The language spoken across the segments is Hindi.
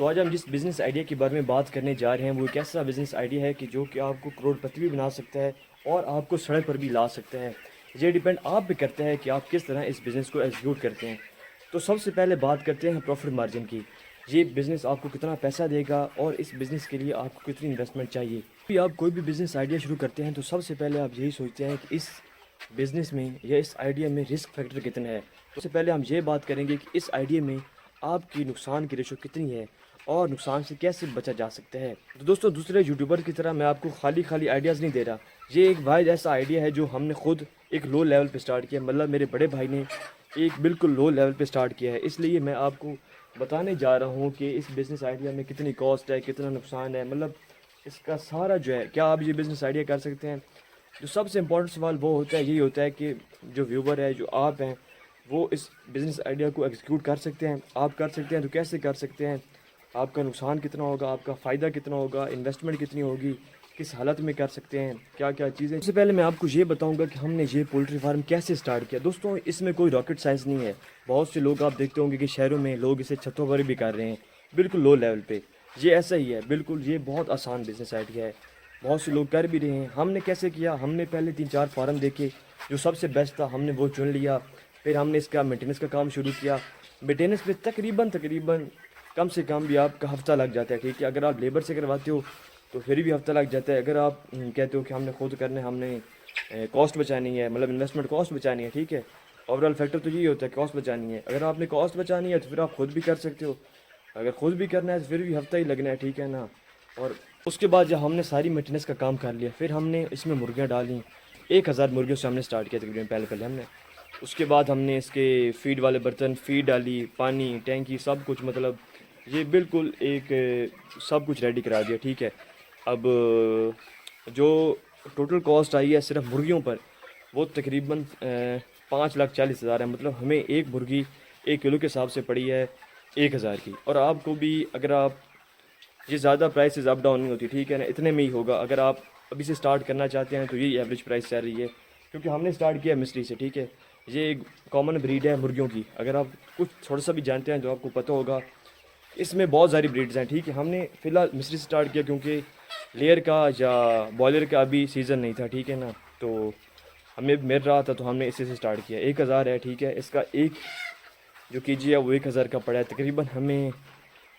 तो आज हम जिस बिज़नेस आइडिया के बारे में बात करने जा रहे हैं वो एक ऐसा बिज़नेस आइडिया है कि जो कि आपको करोड़पति भी बना सकता है और आपको सड़क पर भी ला सकता है। ये डिपेंड आप पे करता है कि आप किस तरह इस बिज़नेस को एग्जीक्यूट करते हैं। तो सबसे पहले बात करते हैं प्रॉफिट मार्जिन की। ये बिज़नेस आपको कितना पैसा देगा और इस बिज़नेस के लिए आपको कितनी इन्वेस्टमेंट चाहिए। भी आप कोई भी बिज़नेस आइडिया शुरू करते हैं तो सबसे पहले आप यही सोचते हैं कि इस बिज़नेस में या इस आइडिया में रिस्क फैक्टर कितना है। तो सबसे पहले हम ये बात करेंगे कि इस आइडिया में आपकी नुकसान की रेशो कितनी है और नुकसान से कैसे बचा जा सकता है। तो दोस्तों, दूसरे यूट्यूबर की तरह मैं आपको खाली खाली आइडियाज़ नहीं दे रहा। ये एक वाहिद ऐसा आइडिया है जो हमने खुद एक लो लेवल पे स्टार्ट किया, मतलब मेरे बड़े भाई ने एक बिल्कुल लो लेवल पे स्टार्ट किया है। इसलिए मैं आपको बताने जा रहा हूँ कि इस बिज़नेस आइडिया में कितनी कॉस्ट है, कितना नुकसान है, मतलब इसका सारा जो है, क्या आप ये बिज़नेस आइडिया कर सकते हैं। जो सबसे इम्पोर्टेंट सवाल वो होता है, यही होता है कि जो व्यूवर है, जो आप हैं, वो इस बिज़नेस आइडिया को एग्जीक्यूट कर सकते हैं। आप कर सकते हैं तो कैसे कर सकते हैं, आपका नुकसान कितना होगा, आपका फ़ायदा कितना होगा, इन्वेस्टमेंट कितनी होगी, किस हालत में कर सकते हैं, क्या क्या चीज़ें। सबसे पहले मैं आपको ये बताऊंगा कि हमने ये पोल्ट्री फार्म कैसे स्टार्ट किया। दोस्तों, इसमें कोई रॉकेट साइंस नहीं है। बहुत से लोग आप देखते होंगे कि शहरों में लोग इसे छतों पर भी कर रहे हैं, बिल्कुल लो लेवल पे। ये ऐसा ही है, बिल्कुल ये बहुत आसान बिज़नेस आइडिया है, बहुत से लोग कर भी रहे हैं। हमने कैसे किया, हमने पहले 3-4 फार्म देखे, जो सबसे बेस्ट था हमने वो चुन लिया। फिर हमने इसका मेंटेनेंस का काम शुरू किया। मेंटेनेंस पे तकरीबन तकरीबन कम से कम भी आपका हफ़्ता लग जाता है, ठीक है। अगर आप लेबर से करवाते हो तो फिर भी हफ़्ता लग जाता है। अगर आप कहते हो कि हमने खुद करना है, हमने कॉस्ट बचानी है, मतलब इन्वेस्टमेंट कॉस्ट बचानी है, ठीक है। ओवरऑल फैक्टर तो यही होता है, कॉस्ट बचानी है। अगर आपने कॉस्ट बचानी है तो फिर आप खुद भी कर सकते हो। अगर खुद भी करना है तो फिर भी हफ़्ता ही लगना है, ठीक है ना। और उसके बाद जब हमने सारी मेंटेनेंस का काम कर लिया, फिर हमने इसमें मुर्गियाँ डाली। 1000 मुर्गियों से हमने स्टार्ट किया तकरीबन, पहले पहले हमने। उसके बाद हमने इसके फीड वाले बर्तन, फीड डाली, पानी, टैंकी, सब कुछ, मतलब ये बिल्कुल एक सब कुछ रेडी करा दिया, ठीक है। अब जो टोटल कॉस्ट आई है सिर्फ मुर्गियों पर, वो तकरीबन 5,40,000 है। मतलब हमें एक मुर्गी 1 किलो के हिसाब से पड़ी है 1000 की। और आपको भी, अगर आप, ये ज़्यादा प्राइसेस अप डाउन नहीं होती, ठीक है ना, इतने में ही होगा। अगर आप अभी से स्टार्ट करना चाहते हैं तो यही एवरेज प्राइस चल रही है, क्योंकि हमने स्टार्ट किया मिस्ट्री से, ठीक है। ये एक कॉमन ब्रीड है मुर्गियों की। अगर आप कुछ थोड़ा सा भी जानते हैं तो आपको पता होगा, इसमें बहुत सारी ब्रीड्स हैं, ठीक है। हमने फ़िलहाल मिस्ट्री से स्टार्ट किया क्योंकि लेयर का या बॉयलर का अभी सीज़न नहीं था, ठीक है ना। तो हमें मिल रहा था तो हमने इसी से स्टार्ट किया। 1000 है, ठीक है। इसका एक जो केजी है वो 1000 का पड़ा है। तकरीबन हमें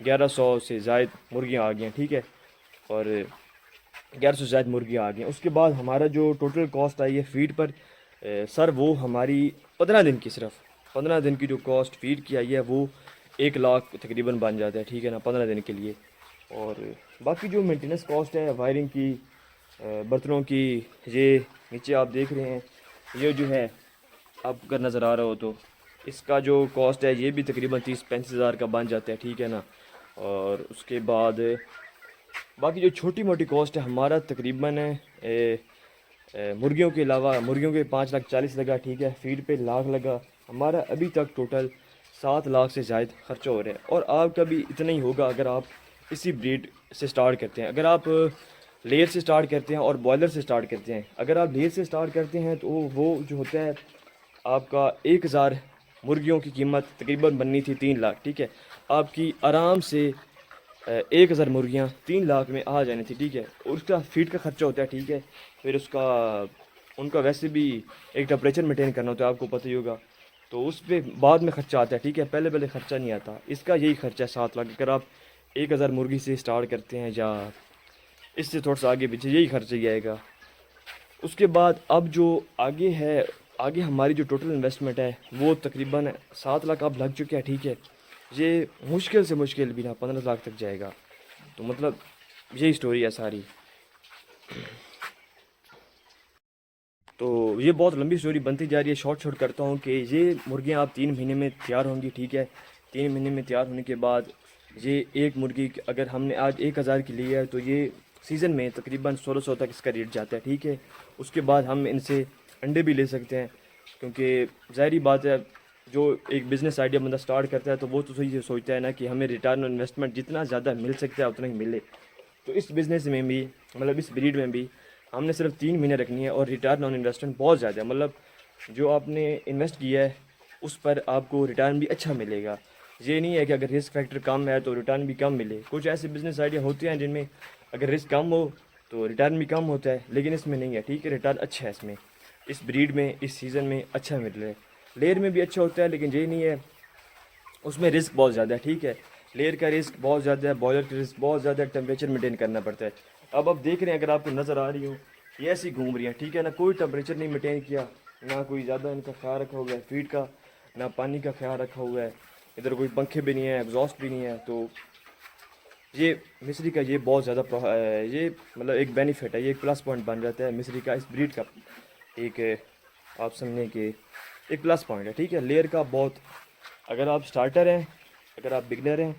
1100 से ज़ायद मुर्गियाँ आ गई हैं, ठीक है। और 1100 से ज़ायद मुर्गियाँ आ गई हैं। उसके बाद हमारा जो टोटल कॉस्ट आई है फ़ीड पर, सर, वो हमारी 15 दिन की, सिर्फ 15 दिन की जो कॉस्ट फ़ीड की आई है वो 1 लाख तकरीबन बन जाता है, ठीक है ना, 15 दिन के लिए। और बाकी जो मेंटेनेंस कॉस्ट है, वायरिंग की, बर्तनों की, ये नीचे आप देख रहे हैं, ये जो है, आपको अगर नज़र आ रहा हो तो इसका जो कॉस्ट है ये भी तकरीबन 30-35 हज़ार का बन जाता है, ठीक है ना। और उसके बाद बाकी जो छोटी मोटी कॉस्ट है हमारा तकरीबन मुर्गियों के अलावा, मुर्गियों के 5,40,000 लगा, ठीक है। फीड पे लाख लगा। हमारा अभी तक टोटल 7 लाख से ज़ायद खर्चा हो रहा है। और आपका भी इतना ही होगा अगर आप इसी ब्रीड से स्टार्ट करते हैं। अगर आप लेयर से स्टार्ट करते हैं और बॉयलर से स्टार्ट करते हैं, अगर आप लेयर से स्टार्ट करते हैं तो वो जो होता है आपका 1000 मुर्गियों की कीमत तकरीबन बननी थी 3 लाख, ठीक है। आपकी आराम से 1000 मुर्गियाँ 3 लाख में आ जानी थी, ठीक है। और उसका फीड का खर्चा होता है, ठीक है। फिर उसका, उनका वैसे भी एक टेम्परेचर मेंटेन करना होता है, आपको पता ही होगा। तो उस पर बाद में खर्चा आता है, ठीक है, पहले पहले खर्चा नहीं आता। इसका यही खर्चा है 7 लाख। अगर आप 1000 मुर्गी से स्टार्ट करते हैं या इससे थोड़ा सा आगे पीछे, यही खर्चा ही आएगा। उसके बाद अब जो आगे है, आगे हमारी जो टोटल इन्वेस्टमेंट है वो तकरीबन 7 लाख अब लग चुके हैं, ठीक है। ये मुश्किल से मुश्किल भी ना 15 लाख तक जाएगा। तो मतलब यही स्टोरी है सारी। तो ये बहुत लंबी स्टोरी बनती जा रही है, शॉर्ट शॉर्ट करता हूँ कि ये मुर्गियाँ आप 3 महीने में तैयार होंगी, ठीक है। 3 महीने में तैयार होने के बाद ये एक मुर्गी अगर हमने आज 1000 की ली है तो ये सीज़न में तकरीबन 1600 तक इसका रेट जाता है, ठीक है। उसके बाद हम इनसे अंडे भी ले सकते हैं, क्योंकि ज़ाहिरी बात है, जो एक बिज़नेस आइडिया बंदा स्टार्ट करता है तो वो तो सही सोचता है ना कि हमें रिटर्न ऑन इन्वेस्टमेंट जितना ज़्यादा मिल सकता है उतना ही मिले। तो इस बिज़नेस में भी, मतलब इस ब्रीड में भी, हमने सिर्फ 3 महीने रखनी है और रिटर्न ऑन इन्वेस्टमेंट बहुत ज़्यादा है। मतलब जो आपने इन्वेस्ट किया है उस पर आपको रिटर्न भी अच्छा मिलेगा। ये नहीं है कि अगर रिस्क फैक्टर कम है तो रिटर्न भी कम मिले। कुछ ऐसे बिजनेस आइडिया होते हैं जिनमें अगर रिस्क कम हो तो रिटर्न भी कम होता है, लेकिन इसमें नहीं है, ठीक है। रिटर्न अच्छा है इसमें, इस ब्रीड में, इस सीज़न में अच्छा मिल रहा है। लेयर में भी अच्छा होता है, लेकिन ये नहीं है, उसमें रिस्क बहुत ज़्यादा है, ठीक है। लेयर का रिस्क बहुत ज़्यादा है, बॉयलर का रिस्क बहुत ज़्यादा है, टेम्परेचर मेंटेन करना पड़ता है। अब आप देख रहे हैं, अगर आपको नज़र आ रही हो, ये ऐसी घूम रही है, ठीक है ना, कोई टेम्परेचर नहीं मेंटेन किया, ना कोई ज़्यादा इनका ख्याल रखा हुआ है फीड का, ना पानी का ख्याल रखा हुआ है, इधर कोई पंखे भी नहीं है, एग्जॉस्ट भी नहीं है। तो ये मिस्री का ये बहुत ज़्यादा ये मतलब एक बेनिफिट है, ये एक प्लस पॉइंट बन जाता है मिस्री का, इस ब्रीड का एक आप समझें कि एक प्लस पॉइंट है, ठीक है। लेयर का बहुत, अगर आप स्टार्टर हैं, अगर आप बिगनर हैं,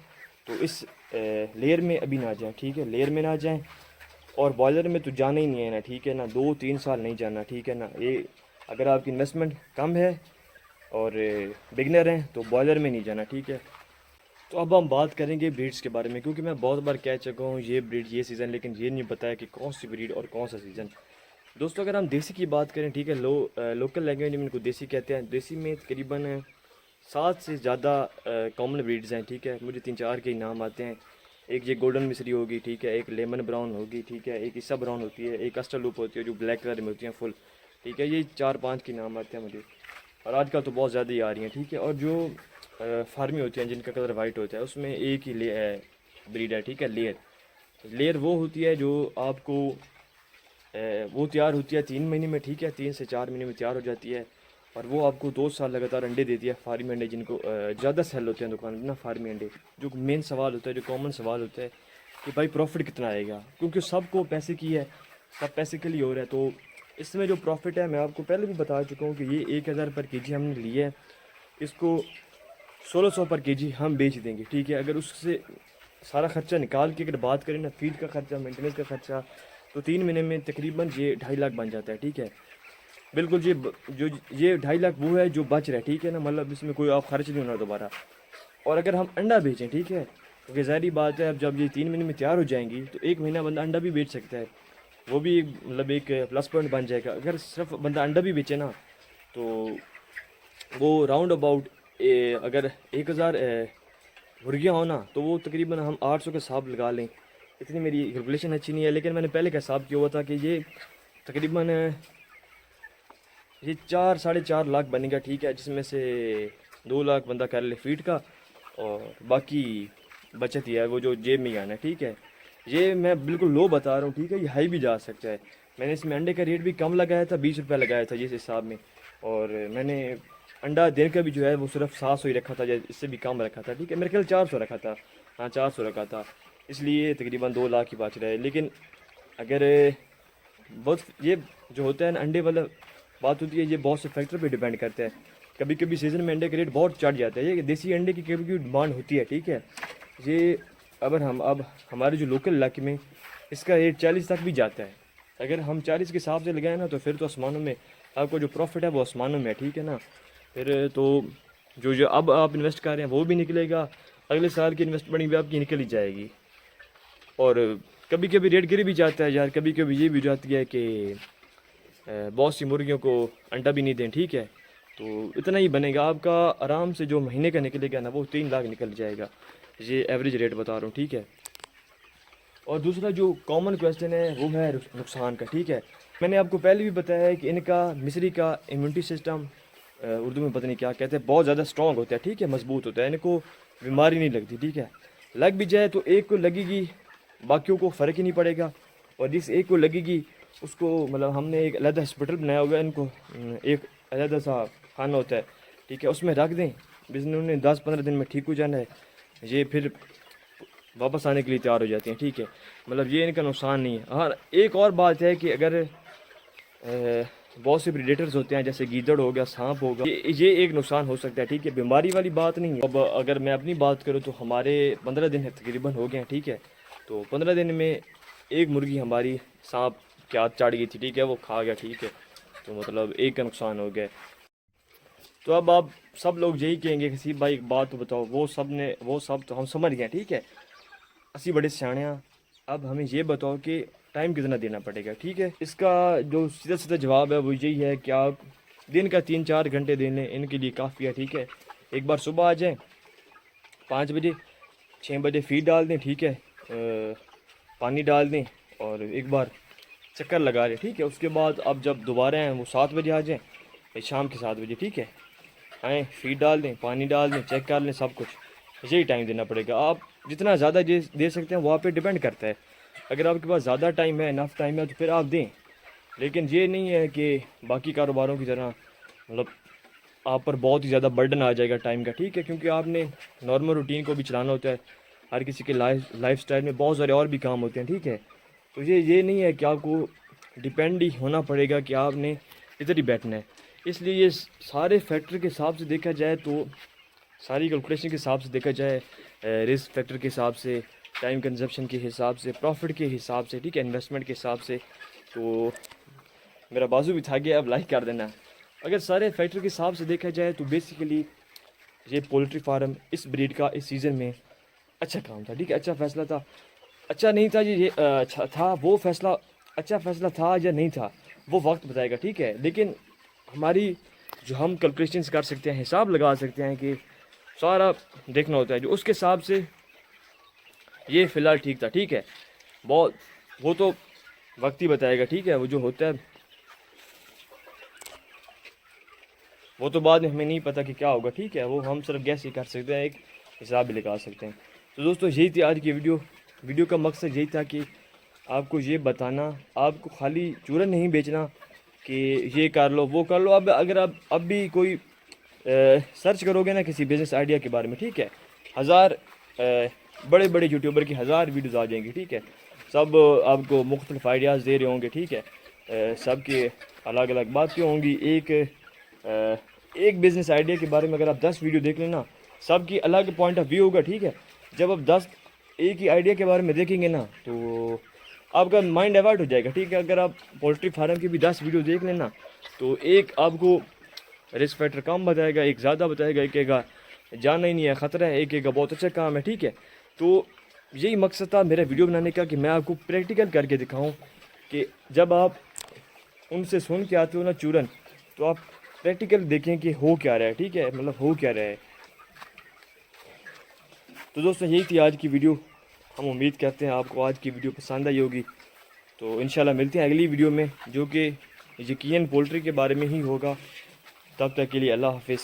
तो इस लेयर में अभी ना जाएं, ठीक है, लेयर में ना जाएं। और बॉयलर में तो जाना ही नहीं है ना, ठीक है ना, 2-3 साल नहीं जाना, ठीक है ना। ये अगर आपकी इन्वेस्टमेंट कम है और बिगनर हैं तो बॉयलर में नहीं जाना, ठीक है। तो अब हम बात करेंगे ब्रीड्स के बारे में, क्योंकि मैं बहुत बार कह चुका हूँ ये ब्रीड ये सीज़न, लेकिन ये नहीं बताया कि कौन सी ब्रीड और कौन सा सीज़न। दोस्तों, अगर हम देसी की बात करें, ठीक है, लोकल लैंग्वेज में इनको देसी कहते हैं। देसी में तकरीबन 7 से ज़्यादा कॉमन ब्रीड्स हैं, ठीक है। मुझे 3-4 के ही नाम आते हैं। एक ये गोल्डन मिस्री होगी, ठीक है, एक लेमन ब्राउन होगी, ठीक है, एक ईसा ब्राउन होती है, एक अस्टर लूप होती है जो ब्लैक कलर में होती हैं फुल, ठीक है। ये 4-5 के नाम आते हैं मुझे, और आजकल तो बहुत ज़्यादा ही आ रही हैं, ठीक है। और जो फार्मी होती हैं जिनका कलर वाइट होता है, उसमें एक ही ब्रीड है, ठीक है, लेयर। लेयर वो होती है जो आपको वो तैयार होती है 3 महीने में, ठीक है, 3 से 4 महीने में तैयार हो जाती है, और वो आपको 2 साल लगातार अंडे देती है। फार्मी अंडे जिनको ज़्यादा सेल होते हैं दुकान में ना, फार्मी अंडे। जो मेन सवाल होता है, जो कॉमन सवाल होता है कि भाई प्रॉफिट कितना आएगा, क्योंकि सबको पैसे की है, सब पैसे के लिए हो रहा है। तो इसमें जो प्रॉफिट है, मैं आपको पहले भी बता चुका हूँ कि ये 1000 पर केजी हमने लिया है, इसको 1600 पर केजी हम बेच देंगे, ठीक है। अगर उससे सारा खर्चा निकाल के अगर बात करें ना, फीड का खर्चा, मेंटेनेंस का खर्चा, तो 3 महीने में तकरीबन ये 2.5 लाख बन जाता है, ठीक है। बिल्कुल जो ये 2.5 लाख वो है जो बच रहा है, ठीक है ना, मतलब इसमें कोई आप खर्च नहीं होना दोबारा। और अगर हम अंडा बेचें, ठीक है, क्योंकि ज़ाहिर बात है, अब जब ये 3 महीने में तैयार हो जाएंगी तो 1 महीना बंदा अंडा भी बेच सकता है, वो भी मतलब एक प्लस पॉइंट बन जाएगा। अगर सिर्फ बंदा अंडा भी बेचे ना, तो वो राउंड अबाउट अगर 1000 मुर्गियाँ हो ना, तो वो तकरीबन हम 800 का हिसाब लगा लें। इतनी मेरी कैलकुलेशन अच्छी नहीं है, लेकिन मैंने पहले का हिसाब किया हुआ था कि ये तकरीबन ये 4-4.5 लाख बनेगा, ठीक है, जिसमें से 2 लाख बंदा कर ले फीड का, और बाकी बचत ही है वो जो जेब में ही आना है, ठीक है। ये मैं बिल्कुल लो बता रहा हूँ, ठीक है, ये हाई भी जा सकता है। मैंने इसमें अंडे का रेट भी कम लगाया था, 20 रुपये लगाया था जिस हिसाब में, और मैंने अंडा देने का भी जो है वो सिर्फ 700 ही रखा था, या इससे भी कम रखा था, ठीक है, मेरे ख्याल 400 रखा था, हाँ 400 रखा था, इसलिए तकरीबन 2 लाख ही बच रहा है। लेकिन अगर बहुत ये जो होता है ना अंडे वाला बात होती है, ये बहुत से फैक्टर पे डिपेंड करता है। कभी कभी सीज़न में अंडे का रेट बहुत चढ़ जाता है, ये देसी अंडे की कभी कभी डिमांड होती है, ठीक है। ये अगर हम अब हमारे जो लोकल इलाके में इसका रेट 40 तक भी जाता है। अगर हम 40 के हिसाब से लगाए ना, तो फिर तो आसमानों में आपको जो प्रॉफिट है वो आसमानों में है, ठीक है ना। फिर तो जो अब आप इन्वेस्ट कर रहे हैं वो भी निकलेगा, अगले साल की इन्वेस्टमेंट भी आपकी निकल ही जाएगी। और कभी कभी रेट गिर भी जाता है यार, कभी कभी ये भी हो जाती है कि बहुत सी मुर्गियों को अंडा भी नहीं दें, ठीक है। तो इतना ही बनेगा आपका, आराम से जो महीने का निकलेगा ना वो 3 लाख निकल जाएगा, ये एवरेज रेट बता रहा हूँ, ठीक है। और दूसरा जो कॉमन क्वेश्चन है वो है नुकसान का, ठीक है। मैंने आपको पहले भी बताया है कि इनका मिस्री का इम्यूनिटी सिस्टम, उर्दू में पता नहीं क्या कहते हैं, बहुत ज़्यादा स्ट्रॉन्ग होता है, ठीक है, मजबूत होता है, इनको बीमारी नहीं लगती, ठीक है। लग भी जाए तो एक को लगेगी, बाकियों को फ़र्क ही नहीं पड़ेगा, और जिस एक को लगेगी उसको मतलब हमने एक अलग हॉस्पिटल बनाया होगा, इनको एक अलग सा खाना होता है, ठीक है, उसमें रख दें, बिजनेस 10-15 दिन में ठीक हो जाना है, ये फिर वापस आने के लिए तैयार हो जाती हैं, ठीक है। मतलब ये इनका नुकसान नहीं है। हाँ, एक और बात है कि अगर बहुत से प्रीडेटर्स होते हैं, जैसे गीदड़ हो गया, सांप होगा, ये एक नुकसान हो सकता है, ठीक है, बीमारी वाली बात नहीं है। अब अगर मैं अपनी बात करूँ तो हमारे 15 दिन तकरीबन हो गए हैं, ठीक है। तो 15 दिन में एक मुर्गी हमारी सांप के हाथ चढ़ गई थी, ठीक है, वो खा गया, ठीक है, तो मतलब एक का नुकसान हो गया। तो अब आप सब लोग यही कहेंगे कि सी भाई एक बात तो बताओ, वो सब तो हम समझ गए, ठीक है, असी बड़े सियाणे हैं, अब हमें ये बताओ कि टाइम कितना देना पड़ेगा, ठीक है। इसका जो सीधा सीधा जवाब है वो यही है कि आप दिन का 3-4 घंटे दे लें, इनके लिए काफ़ी है, ठीक है। एक बार सुबह आ जाएं, 5 बजे 6 बजे फीड डाल दें, ठीक है, पानी डाल दें और एक बार चक्कर लगा लें, ठीक है। उसके बाद अब जब दोबारा आएँ वो 7 बजे आ जाएँ, शाम के 7 बजे, ठीक है, आएँ फीड डाल दें, पानी डाल दें, चेक कर लें सब कुछ। यही टाइम देना पड़ेगा। आप जितना ज़्यादा दे सकते हैं वहाँ पे डिपेंड करता है। अगर आपके पास ज़्यादा टाइम है, इनफ टाइम है, तो फिर आप दें। लेकिन ये नहीं है कि बाकी कारोबारों की तरह मतलब आप पर बहुत ही ज़्यादा बर्डन आ जाएगा टाइम का, ठीक है, क्योंकि आपने नॉर्मल रूटीन को भी चलाना होता है। हर किसी के लाइफ स्टाइल में बहुत सारे और भी काम होते हैं, ठीक है। तो ये नहीं है कि आपको डिपेंड ही होना पड़ेगा कि आपने इधर ही बैठना है। इसलिए ये सारे फैक्टर के हिसाब से देखा जाए तो, सारी कैलकुलेशन के हिसाब से देखा जाए, रिस्क फैक्टर के हिसाब से, टाइम कंजप्शन के हिसाब से, प्रॉफिट के हिसाब से, ठीक है, इन्वेस्टमेंट के हिसाब से। तो मेरा बाजू भी था गया, अब लाइक कर देना। अगर सारे फैक्टर के हिसाब से देखा जाए तो बेसिकली ये पोल्ट्री फार्म इस ब्रीड का इस सीज़न में अच्छा काम था, ठीक है, अच्छा फ़ैसला था। अच्छा नहीं था ये अच्छा था, वो फ़ैसला अच्छा फ़ैसला था या नहीं था वो वक्त बताएगा, ठीक है। लेकिन हमारी जो हम कैलकुलेशंस कर सकते हैं, हिसाब लगा सकते हैं कि सारा देखना होता है, जो उसके हिसाब से ये फ़िलहाल ठीक था, ठीक है। बहुत वो तो वक्त ही बताएगा, ठीक है, वो जो होता है वो तो बाद में हमें नहीं पता कि क्या होगा, ठीक है, वो हम सिर्फ गैस ही कर सकते हैं, एक हिसाब भी लगा सकते हैं। तो दोस्तों यही थी आज की वीडियो का मकसद यही था कि आपको ये बताना, आपको खाली चूरन नहीं बेचना कि ये कर लो वो कर लो। अब अगर आप अब भी कोई सर्च करोगे ना किसी बिज़नेस आइडिया के बारे में, ठीक है, हज़ार बड़े बड़े यूट्यूबर की 1000 वीडियोज़ आ जाएंगी, ठीक है, सब आपको मुख्तलिफ आइडियाज़ दे रहे होंगे, ठीक है, सबके अलग अलग बातें होंगी। एक बिज़नेस आइडिया के बारे में अगर आप 10 वीडियो देख लेना, सबकी अलग पॉइंट ऑफ व्यू होगा, ठीक है। जब आप 10 एक ही आइडिया के बारे में देखेंगे ना तो आपका माइंड डाइवर्ट हो जाएगा, ठीक है। अगर आप पोल्ट्री फार्म की भी 10 वीडियो देख लेना तो एक आपको रिस्क फैक्टर कम बताएगा, एक ज़्यादा बताएगा, एक कहेगा जाना ही नहीं है, ख़तरा है, एक कहेगा बहुत अच्छा काम है, ठीक है। तो यही मकसद था मेरा वीडियो बनाने का कि मैं आपको प्रैक्टिकल करके दिखाऊं कि जब आप उनसे सुन के आते हो ना चूरन, तो आप प्रैक्टिकल देखें कि हो क्या रहा है, ठीक है, मतलब हो क्या रहा है। तो दोस्तों यही थी आज की वीडियो। हम उम्मीद करते हैं आपको आज की वीडियो पसंद आई होगी। तो इंशाल्लाह मिलते हैं अगली वीडियो में, जो कि यकीनन पोल्ट्री के बारे में ही होगा। तब तक के लिए अल्लाह हाफिज़।